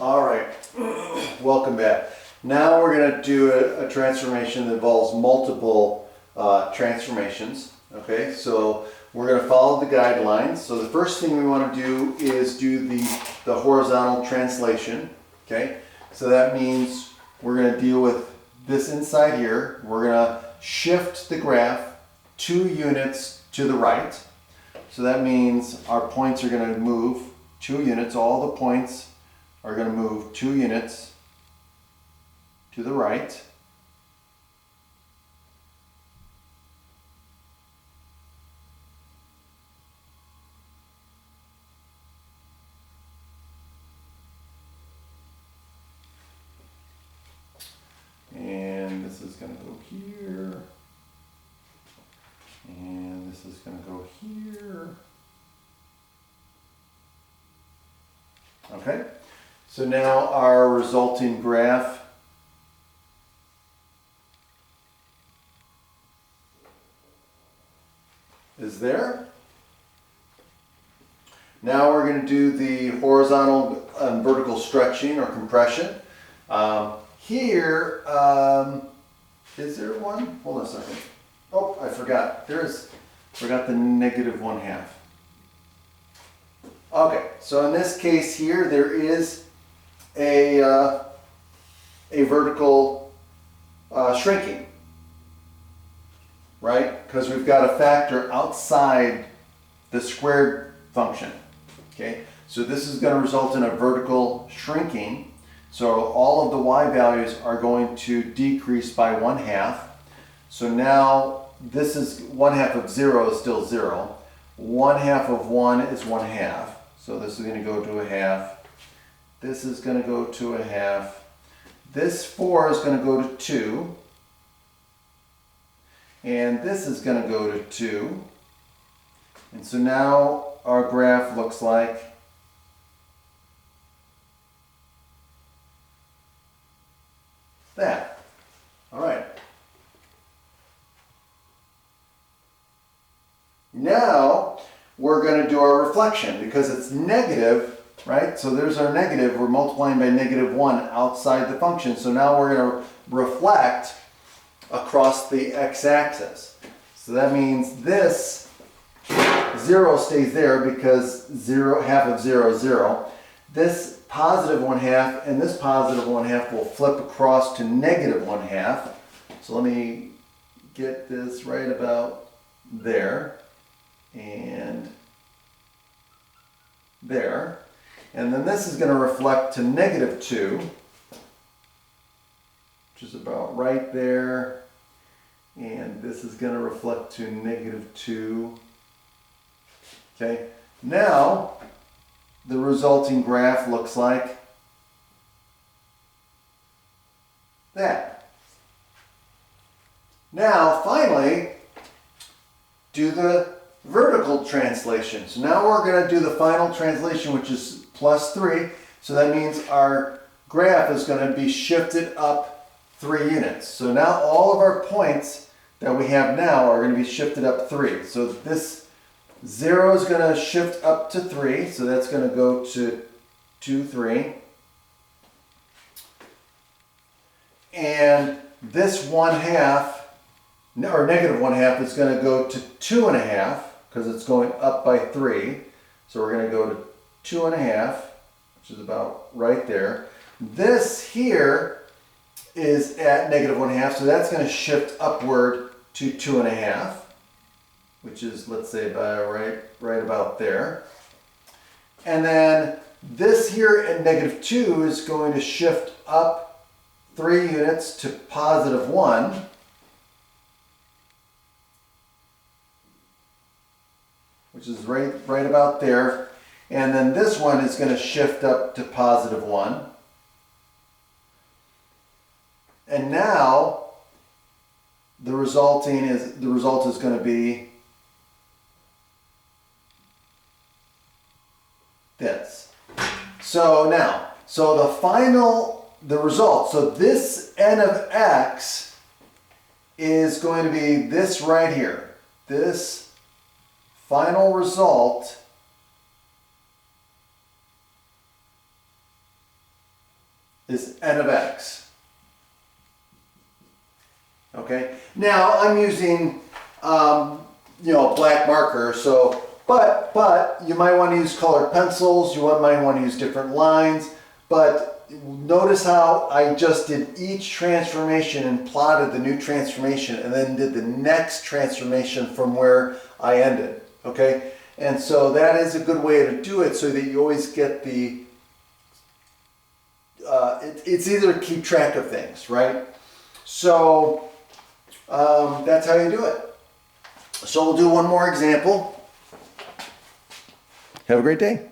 All right, welcome back. Now we're going to do a transformation that involves multiple transformations. Okay, so we're going to follow the guidelines. So the first thing we want to do is do the horizontal translation. Okay, so that means we're going to deal with this inside here. We're going to shift the graph 2 units to the right. So that means our points are going to move 2 units. All the points are going to move 2 units to the right. And this is going to go here. And this is going to go here. Okay, so now our resulting graph is there. Now we're going to do the horizontal and vertical stretching or compression. Here, is there one? Hold on a second. Oh, I forgot. Forgot the -1/2. Okay, so in this case here, there is a vertical shrinking, right? Because we've got a factor outside the squared function. Okay, so this is going to result in a vertical shrinking. So all of the y values are going to decrease by 1/2. So now this is 1/2 of 0 is still 0. 1/2 of 1 is 1/2. So this is going to go to 1/2. This is going to go to 1/2. This 4 is going to go to 2. And this is going to go to 2. And so now our graph looks like that. All right. Now we're going to do our reflection because it's negative, right? So there's our negative. We're multiplying by -1 outside the function. So now we're going to reflect across the x-axis. So that means this 0 stays there because 1/2 of 0 is 0. This +1/2 and this +1/2 will flip across to -1/2. So let me get this right about there and there. And then this is going to reflect to -2, which is about right there. And this is going to reflect to -2. Okay, now the resulting graph looks like that. Now, finally, do the vertical translation. So now we're going to do the final translation, which is +3. So that means our graph is going to be shifted up 3 units. So now all of our points that we have now are going to be shifted up 3. So this 0 is going to shift up to 3, so that's going to go to 2, 3. And this 1/2, or -1/2, is going to go to 2.5, because it's going up by 3. So we're going to go to 2.5, which is about right there. This here is at -1/2, so that's going to shift upward to 2.5. Which is, let's say, about right about there. And then this here at -2 is going to shift up 3 units to +1. Which is right about there. And then this one is going to shift up to +1. And now the result is going to be this. So now, the result, so this n of x is going to be this right here. This final result is n of x. Okay, now I'm using a black marker, so but you might want to use colored pencils, might want to use different lines, but notice how I just did each transformation and plotted the new transformation and then did the next transformation from where I ended, okay? And so that is a good way to do it so that you always get the, it's easier to keep track of things, right? So that's how you do it. So we'll do one more example. Have a great day.